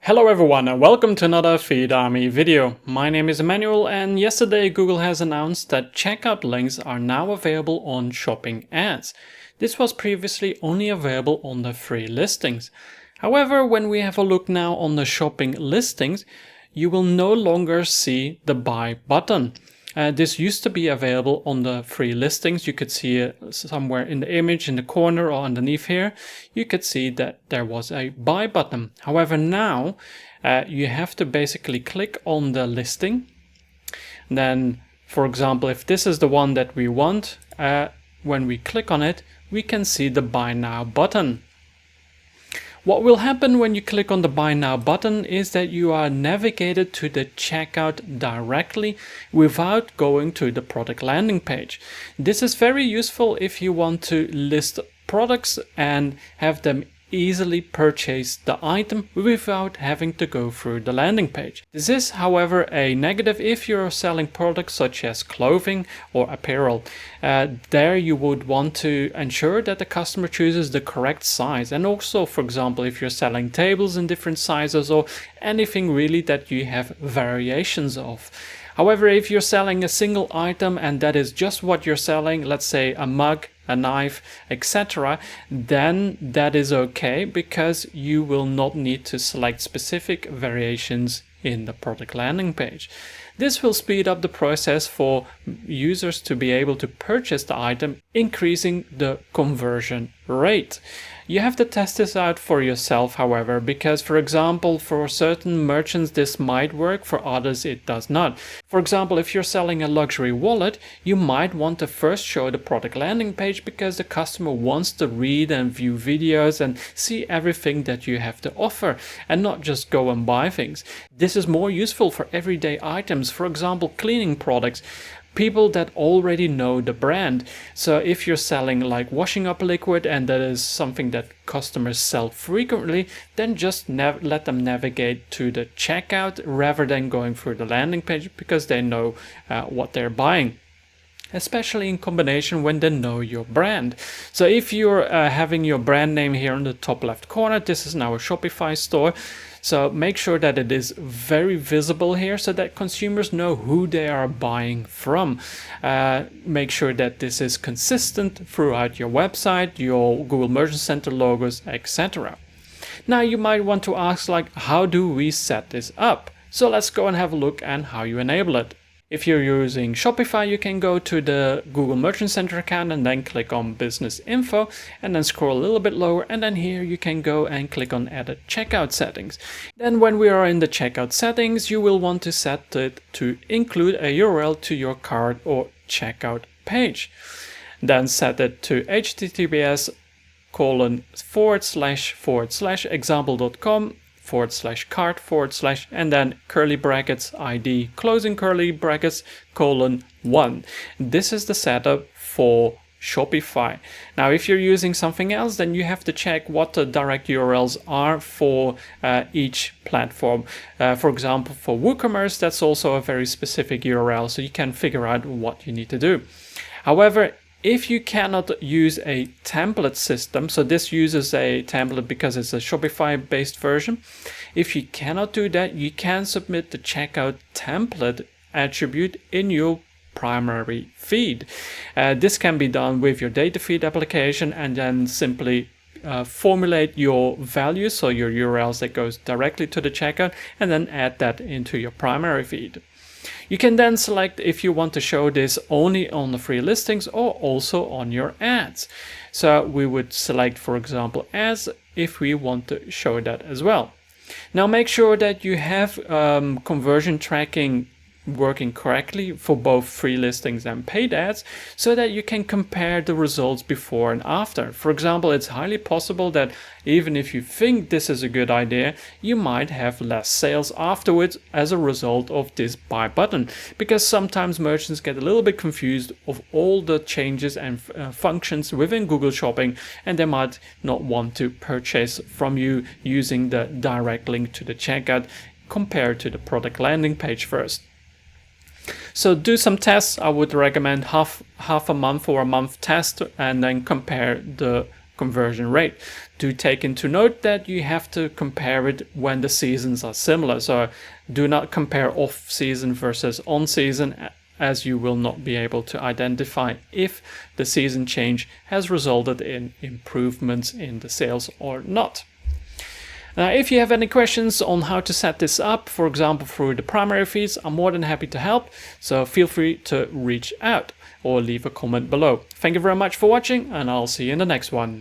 Hello everyone and welcome to another FeedArmy video. My name is Emmanuel and yesterday Google has announced that checkout links are now available on shopping ads. This was previously only available on the free listings. However, when we have a look now on the shopping listings, you will no longer see the buy button. This used to be available on the free listings. You could see it somewhere in the image in the corner or underneath here. You could see that there was a buy button. However, now you have to basically click on the listing. Then, for example, if this is the one that we want, when we click on it, we can see the buy now button. What will happen when you click on the Buy Now button is that you are navigated to the checkout directly without going to the product landing page. This is very useful if you want to list products and have them easily purchase the item without having to go through the landing page. This is, however, a negative if you're selling products such as clothing or apparel. There you would want to ensure that the customer chooses the correct size, and also, for example, if you're selling tables in different sizes or anything really that you have variations of. However, if you're selling a single item and that is just what you're selling, let's say a mug, a knife, etc., then that is okay because you will not need to select specific variations in the product landing page. This will speed up the process for users to be able to purchase the item, increasing the conversion rate. You have to test this out for yourself, however, because, for example, for certain merchants this might work, for others it does not. For example, if you're selling a luxury wallet, you might want to first show the product landing page because the customer wants to read and view videos and see everything that you have to offer and not just go and buy things. This is more useful for everyday items, for example, cleaning products. People that already know the brand. So if you're selling like washing up liquid and that is something that customers sell frequently, then just let them navigate to the checkout rather than going through the landing page because they know what they're buying. Especially in combination when they know your brand. So if you're having your brand name here in the top left corner, this is now a Shopify store. So make sure that it is very visible here so that consumers know who they are buying from. Make sure that this is consistent throughout your website, your Google Merchant Center logos, etc. Now you might want to ask, like, how do we set this up? So let's go and have a look at how you enable it. If you're using Shopify, you can go to the Google Merchant Center account and then click on Business Info and then scroll a little bit lower, and then here you can go and click on Edit Checkout Settings. Then when we are in the checkout settings, you will want to set it to include a URL to your cart or checkout page. Then set it to https://example.com/cart/ and then curly brackets ID closing curly brackets :1. This is the setup for Shopify. Now, if you're using something else, then you have to check what the direct URLs are for each platform. For example, for WooCommerce, that's also a very specific URL, so you can figure out what you need to do. However, if you cannot use a template system, so this uses a template because it's a Shopify-based version. If you cannot do that, you can submit the checkout template attribute in your primary feed. This can be done with your data feed application and then simply formulate your values, so your URLs that goes directly to the checkout, and then add that into your primary feed. You can then select if you want to show this only on the free listings or also on your ads. So we would select, for example, ads if we want to show that as well. Now make sure that you have conversion tracking working correctly for both free listings and paid ads so that you can compare the results before and after. For example, it's highly possible that even if you think this is a good idea, you might have less sales afterwards as a result of this buy button, because sometimes merchants get a little bit confused of all the changes and functions within Google Shopping, and they might not want to purchase from you using the direct link to the checkout compared to the product landing page first. So do some tests. I would recommend half a month or a month test and then compare the conversion rate. Do take into note that you have to compare it when the seasons are similar. So do not compare off-season versus on-season, as you will not be able to identify if the season change has resulted in improvements in the sales or not. Now, if you have any questions on how to set this up, for example through the primary feeds, I'm more than happy to help, so feel free to reach out or leave a comment below. Thank you very much for watching, and I'll see you in the next one.